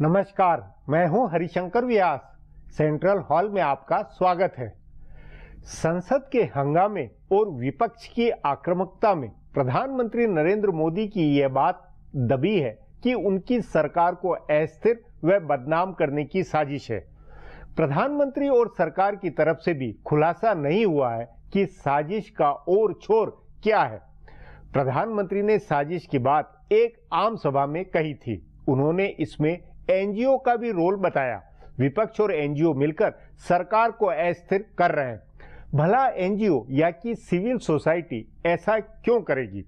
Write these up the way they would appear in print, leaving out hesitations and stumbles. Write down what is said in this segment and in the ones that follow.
नमस्कार, मैं हूं हरिशंकर व्यास। सेंट्रल हॉल में आपका स्वागत है। संसद के हंगामे और विपक्ष की आक्रामकता में प्रधानमंत्री नरेंद्र मोदी की यह बात दबी है कि उनकी सरकार को अस्थिर व बदनाम करने की साजिश है। प्रधानमंत्री और सरकार की तरफ से भी खुलासा नहीं हुआ है कि साजिश का और छोर क्या है। प्रधानमंत्री ने साजिश की बात एक आम सभा में कही थी। उन्होंने इसमें एनजीओ का भी रोल बताया। विपक्ष और एनजीओ मिलकर सरकार को अस्थिर कर रहे हैं। भला एनजीओ या कि सिविल सोसाइटी ऐसा क्यों करेगी?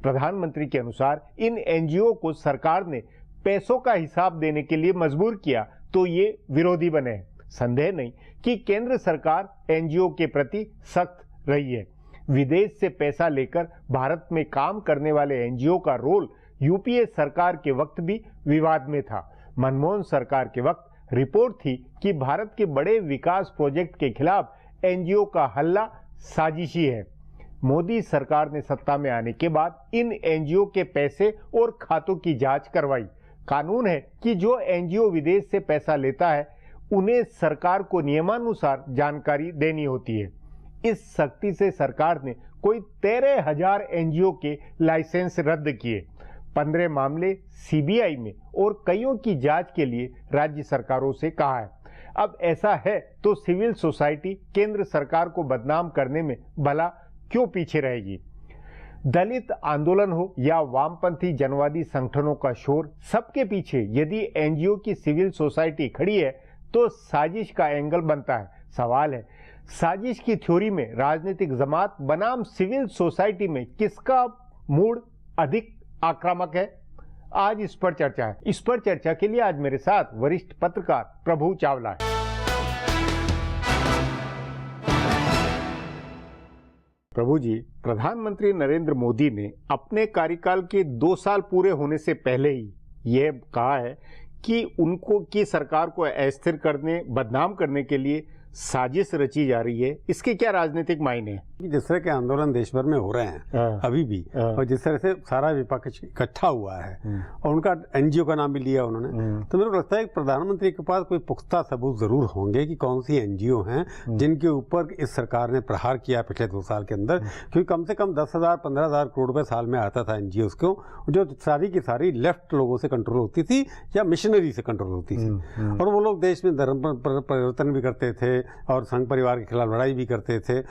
प्रधानमंत्री के अनुसार इन एनजीओ को सरकार ने पैसों का हिसाब देने के लिए मजबूर किया तो ये विरोधी बने हैं। संदेह नहीं कि केंद्र सरकार एनजीओ के प्रति सख्त रही है। विदेश से पैसा लेकर भारत में काम करने वाले एनजीओ का रोल यूपीए सरकार के वक्त भी विवाद में था। मनमोहन सरकार के वक्त रिपोर्ट थी कि भारत के बड़े विकास प्रोजेक्ट के खिलाफ एनजीओ का हल्ला साजिशी है। मोदी सरकार ने सत्ता में आने के बाद इन एनजीओ के पैसे और खातों की जांच करवाई। कानून है कि जो एनजीओ विदेश से पैसा लेता है उन्हें सरकार को नियमानुसार जानकारी देनी होती है। इस सख्ती से सरकार ने कोई 13,000 एनजीओ के लाइसेंस रद्द किए। 15 मामले सीबीआई में और कईयों की जांच के लिए राज्य सरकारों से कहा है। अब ऐसा है तो सिविल सोसाइटी केंद्र सरकार को बदनाम करने में भला क्यों पीछे रहेगी? दलित आंदोलन हो या वामपंथी जनवादी संगठनों का शोर, सबके पीछे यदि एनजीओ की सिविल सोसाइटी खड़ी है तो साजिश का एंगल बनता है। सवाल है, साजिश की थ्योरी में राजनीतिक जमात बनाम सिविल सोसाइटी में किसका मूड अधिक आक्रामक है? आज इस पर चर्चा है। इस पर चर्चा के लिए आज मेरे साथ वरिष्ठ पत्रकार प्रभु चावला है। प्रभु जी, प्रधानमंत्री नरेंद्र मोदी ने अपने कार्यकाल के 2 साल पूरे होने से पहले ही यह कहा है कि उनको की सरकार को अस्थिर करने, बदनाम करने के लिए साजिश रची जा रही है। इसके क्या राजनीतिक मायने हैं? जिस तरह के आंदोलन देश भर में हो रहे हैं अभी भी, और जिस तरह से सारा विपक्ष इकट्ठा हुआ है और उनका एनजीओ का नाम भी लिया उन्होंने, तो मेरे को लगता है कि प्रधानमंत्री के पास कोई पुख्ता सबूत जरूर होंगे कि कौन सी एनजीओ हैं जिनके ऊपर इस सरकार ने प्रहार किया पिछले 2 साल के अंदर। क्योंकि कम से कम 10,000-15,000 करोड़ रुपए साल में आता था एनजीओ को, जो सारी की सारी लेफ्ट लोगों से कंट्रोल होती थी या मिशनरी से कंट्रोल होती थी। और वो लोग देश में धर्म परिवर्तन भी करते थे और संघ परिवार के खिलाफ लड़ाई भी करते थे।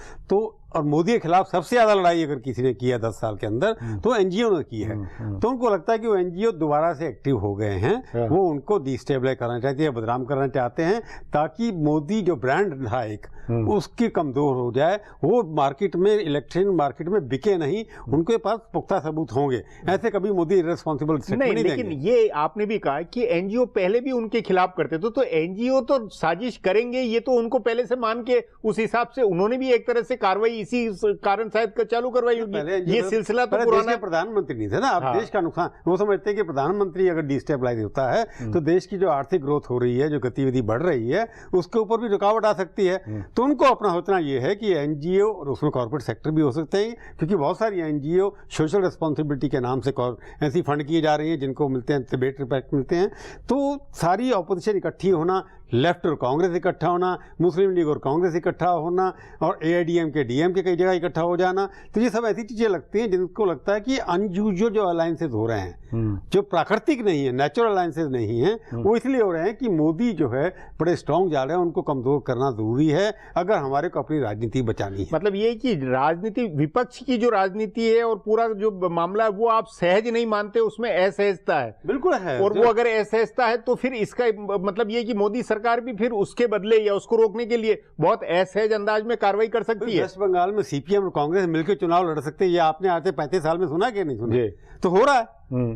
और मोदी के खिलाफ सबसे ज्यादा लड़ाई अगर किसी ने की है 10 साल के अंदर तो एनजीओ ने की है। तो उनको लगता है कि वो एनजीओ दोबारा से एक्टिव हो गए हैं, वो उनको डिस्टेबलाइज करना चाहते हैं, बदनाम करना चाहते हैं, ताकि मोदी जो ब्रांड था एक उसकी कमजोर हो जाए, वो मार्केट में, इलेक्शन मार्केट में बिके नहीं। उनके पास पुख्ता सबूत होंगे। ऐसे कभी मोदी इरेस्पॉन्सिबल स्टेटमेंट नहीं देंगे। लेकिन ये आपने भी कहा कि एनजीओ पहले भी उनके खिलाफ करते थे, तो एनजीओ तो साजिश करेंगे ये तो उनको पहले से मान के उस हिसाब से उन्होंने भी एक तरह से कार्रवाई इसी कारण शायद चालू करवाई होगी। ये सिलसिला तो पुराना है। प्रधानमंत्री नहीं थे ना, अब देश का नुकसान वो समझते हैं कि प्रधानमंत्री अगर डिस्टेबलाइज होता है तो देश की जो आर्थिक ग्रोथ हो रही है, जो गतिविधि बढ़ रही है, उसके ऊपर भी रुकावट आ सकती है। तो उनको अपना सोचना ये है कि एनजीओ और उसमें कॉर्पोरेट सेक्टर भी हो सकते हैं, क्योंकि बहुत सारी एनजीओ सोशल रिस्पॉन्सिबिलिटी के नाम से ऐसी फंड किए जा रही है जिनको मिलते हैं तिबेट रिस्पेक्ट मिलते हैं। तो सारी ऑपोजिशन इकट्ठी होना, लेफ्ट और कांग्रेस इकट्ठा होना, मुस्लिम लीग और कांग्रेस इकट्ठा होना, और एआईडीएमके डीएमके कई जगह इकट्ठा हो जाना, तो ये सब ऐसी चीजें लगती हैं जिनको लगता है कि अनयूजुअल जो अलायंसेस हो रहे हैं, जो प्राकृतिक नहीं है, नेचुरल अलायंसेस नहीं है, वो इसलिए हो रहे हैं कि मोदी जो है बड़े स्ट्रांग जा रहे हैं। उनको कमजोर करना जरूरी है अगर हमारे को अपनी राजनीति बचानी है। मतलब ये कि राजनीति, विपक्ष की जो राजनीति है और पूरा जो मामला है वो आप सहज नहीं मानते, उसमें असहजता है। बिल्कुल है। और वो अगर असहजता है तो फिर इसका मतलब ये कि मोदी सरकार भी फिर उसके बदले या उसको रोकने के लिए बहुत असहज अंदाज में कार्रवाई कर सकती है। वेस्ट बंगाल में सीपीएम और कांग्रेस मिलकर चुनाव लड़ सकते हैं, ये आपने आते 35 साल में सुना कि नहीं सुना? तो हो रहा है।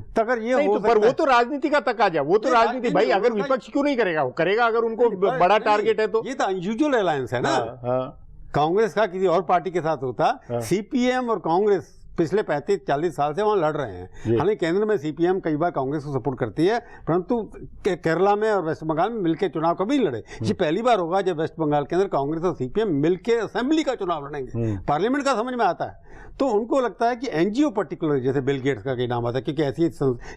तो अगर ये हो, पर वो तो राजनीति का तकाजा, वो तो राजनीति भाई, अगर विपक्ष क्यों नहीं करेगा? वो करेगा अगर उनको बड़ा टारगेट है तो। ये तो अनयूजुअल अलायंस है ना। कांग्रेस का किसी और पार्टी के साथ होता, सीपीएम और कांग्रेस पिछले 35-40 साल से वहां लड़ रहे हैं। हालांकि केंद्र में सीपीएम कई बार कांग्रेस को सपोर्ट करती है, परंतु केरला में और वेस्ट बंगाल में मिलकर चुनाव कभी नहीं लड़े। ये पहली बार होगा जब वेस्ट बंगाल के अंदर कांग्रेस और सीपीएम मिलकर असेंबली का चुनाव लड़ेंगे। पार्लियामेंट का समझ में आता है। तो उनको लगता है कि एनजीओ पर्टिकुलर, जैसे बिल गेट्स का कई नाम आता है, क्योंकि ऐसी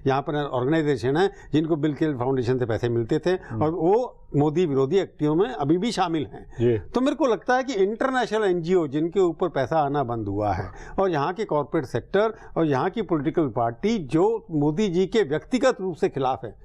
यहाँ पर ऑर्गेनाइजेशन है जिनको बिल गेट्स फाउंडेशन से पैसे मिलते थे और वो मोदी विरोधी एक्टियों में अभी भी शामिल हैं। तो मेरे को लगता है कि इंटरनेशनल एनजीओ जिनके ऊपर पैसा आना बंद हुआ है और यहाँ के कॉर्पोरेट सेक्टर और यहाँ की पॉलिटिकल पार्टी जो मोदी जी के व्यक्तिगत रूप से खिलाफ है,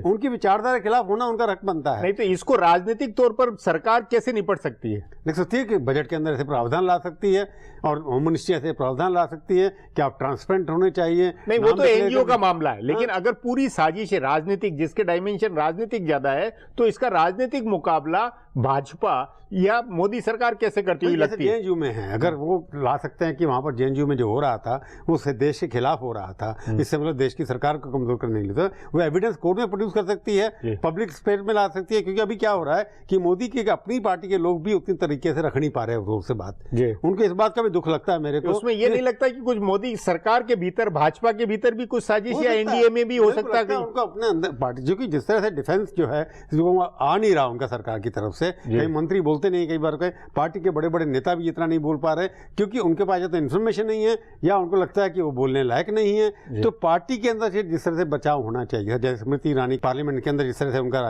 उनकी विचारधारा के खिलाफ होना उनका हक बनता है। नहीं तो इसको राजनीतिक तौर पर सरकार कैसे निपट सकती है? देख सकती है कि बजट के अंदर ऐसे प्रावधान ला सकती है और होम मिनिस्ट्री ऐसे प्रावधान ला सकती है कि आप ट्रांसपेरेंट होने चाहिए। नहीं, वो तो एनजीओ का मामला है, लेकिन अगर पूरी साजिश है राजनीतिक, जिसके डायमेंशन राजनीतिक ज्यादा है, तो इसका राजनीतिक मुकाबला भाजपा या मोदी सरकार कैसे करती हुई लगती है? जेएनयू में है, अगर वो ला सकते हैं कि वहां पर जेएनयू में जो हो रहा था वो देश के खिलाफ हो रहा था, इससे मतलब देश की सरकार को कमजोर करने के लिए, तो वो एविडेंस कोर्ट में प्रोड्यूस कर सकती है, पब्लिक स्पेस में ला सकती है। क्योंकि अभी क्या हो रहा है कि मोदी की अपनी पार्टी के लोग भी उतनी तरीके से रख नहीं पा रहे हैं जोर से बात, उनको इस बात का भी दुख लगता है मेरे को। उसमें ये नहीं लगता कि कुछ मोदी सरकार के भीतर, भाजपा के भीतर भी कुछ साजिश या एनडीए में भी हो सकता है उनको अपने अंदर पार्टी, जो कि जिस तरह से डिफेंस जो है आ नहीं रहा उनका सरकार की तरफ से, कई मंत्री बोलते नहीं, कई बार पार्टी के बड़े बड़े नेता भी इतना नहीं बोल पा रहे क्योंकि उनके पास या तो इन्फॉर्मेशन नहीं है या उनको लगता है कि वो बोलने लायक नहीं है। तो पार्टी के अंदर से जिस तरह से बचाव होना चाहिए, जैसे स्मृति ईरानी पार्लियामेंट के अंदर जिस तरह से उनका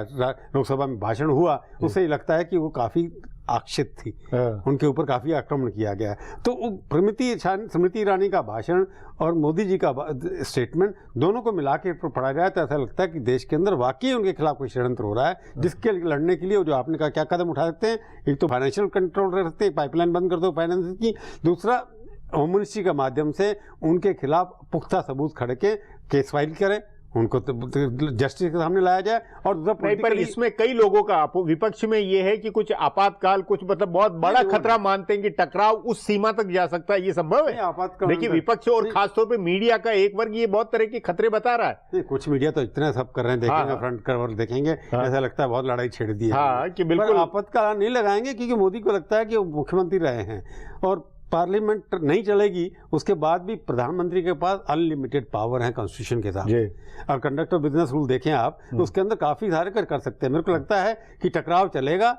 लोकसभा में भाषण हुआ, उससे ही लगता है कि वो काफी आक्षिप्त थी, उनके ऊपर काफी आक्रमण किया गया। तो स्मृति ईरानी का भाषण और मोदी जी का स्टेटमेंट दोनों को मिला के पढ़ा जाए तो ऐसा लगता है कि देश के अंदर वाकई उनके खिलाफ कोई षड्यंत्र हो रहा है, जिसके लड़ने के लिए जो आपने कहा क्या कदम उठा सकते हैं। एक तो फाइनेंशियल कंट्रोल रख सकते हैं, पाइपलाइन बंद कर दो फाइनेंस की, दूसरा होम मिनिस्ट्री के माध्यम से उनके खिलाफ पुख्ता सबूत खड़े के केस फाइल करें, उनको तो जस्टिस के सामने लाया जाए। और नहीं, पर इसमें कई लोगों का विपक्ष में ये है कि कुछ आपातकाल, कुछ मतलब बहुत बड़ा खतरा मानते हैं कि टकराव उस सीमा तक जा सकता है। ये संभव है? आपातकाल देखिए विपक्ष और खासतौर पे मीडिया का एक वर्ग ये बहुत तरह के खतरे बता रहा है। कुछ मीडिया तो इतने सब कर रहे हैं, देखेंगे फ्रंट कवर देखेंगे, ऐसा लगता है बहुत लड़ाई छिड़ दी है कि बिल्कुल आपातकाल नहीं लगाएंगे, क्योंकि मोदी को लगता है कि वो मुख्यमंत्री रहे हैं और पार्लियामेंट नहीं चलेगी, उसके बाद भी प्रधानमंत्री के पास अनलिमिटेड पावर है कॉन्स्टिट्यूशन के साथ। और कंडक्ट ऑफ बिजनेस रूल देखें आप, तो उसके अंदर काफी सारे कर सकते हैं। मेरे को लगता है कि टकराव चलेगा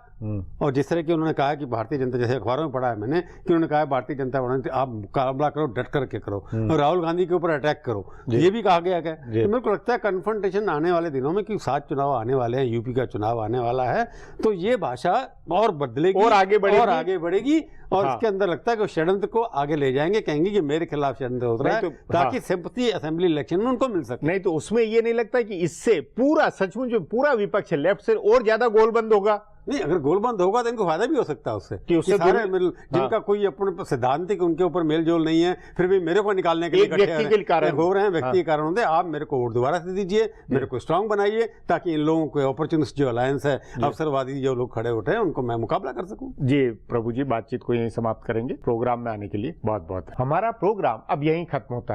और जिस तरह की उन्होंने कहा कि भारतीय जनता, जैसे अखबारों में पढ़ा है मैंने कि उन्होंने कहा भारतीय जनता पार्टी आप मुकाबला करो, डट करके करो और राहुल गांधी के ऊपर अटैक करो, ये भी कहा गया है। तो मेरे को लगता है कन्फ्रंटेशन आने वाले दिनों में, क्योंकि 7 चुनाव आने वाले हैं, यूपी का चुनाव आने वाला है, तो ये भाषा और बदलेगी और आगे बढ़ेगी और इसके अंदर लगता है कि षड्यंत्र को आगे ले जाएंगे, कहेंगे कि मेरे खिलाफ षड्यंत्र हो रहा है, ताकि सिंपैथी असेंबली इलेक्शन में उनको मिल सके। नहीं तो उसमें ये नहीं लगता कि इससे पूरा सचमुच पूरा विपक्ष लेफ्ट से और ज्यादा गोलबंद होगा? नहीं, अगर गोलबंद होगा तो इनको फायदा भी हो सकता है उससे कि सारे जिनका कोई अपने सिद्धांतिक उनके ऊपर मेल जोल नहीं है, फिर भी मेरे को निकालने के लिए व्यक्ति के कारण हो रहे हैं, व्यक्ति के कारण होते हैं। आप मेरे को वोट दोबारा से दीजिए, मेरे को स्ट्रांग बनाइए, ताकि इन लोगों को अपॉर्चुनिस्ट जो अलायंस है, अवसरवादी जो लोग खड़े उठे हैं, उनको मैं मुकाबला कर सकूं। जी प्रभु जी, बातचीत को यहीं समाप्त करेंगे। प्रोग्राम में आने के लिए बहुत बहुत। हमारा प्रोग्राम अब यहीं खत्म होता है।